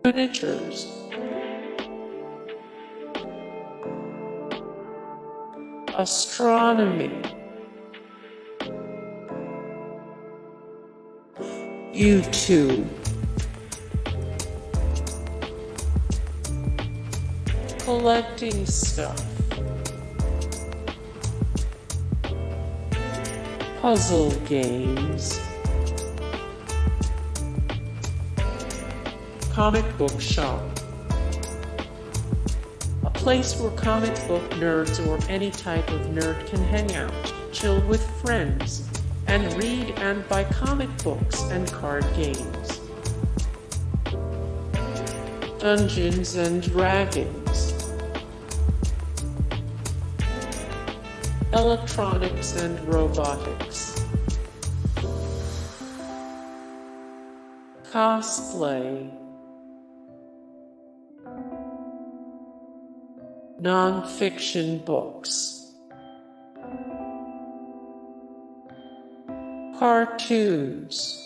Miniatures, astronomy, YouTube, collecting stuff, puzzle games, comic book shop, a place where comic book nerds or any type of nerd can hang out, chill with friends, and read and buy comic books and card games. Dungeons and Dragons, electronics and robotics, cosplay, non-fiction books, cartoons,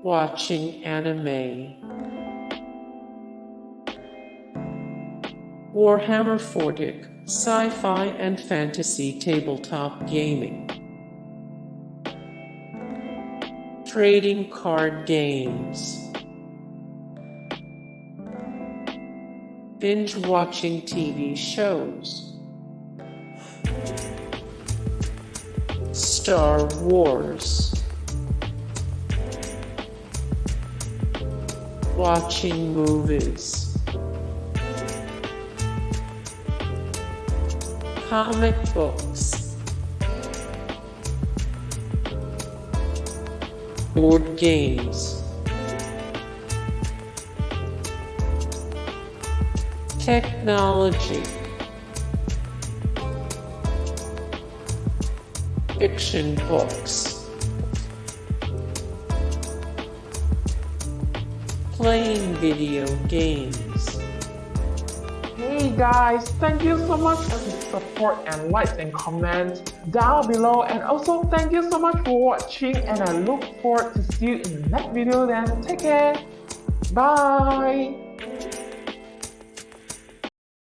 watching anime, Warhammer 40, sci-fi and fantasy tabletop gaming, trading card games, binge-watching TV shows, Star Wars, watching movies, comic books, board games, technology, fiction books, playing video games. Hey guys, thank you so much for the support and likes and comments down below, and also thank you so much for watching, and I look forward to see you in the next video. Then take care, bye.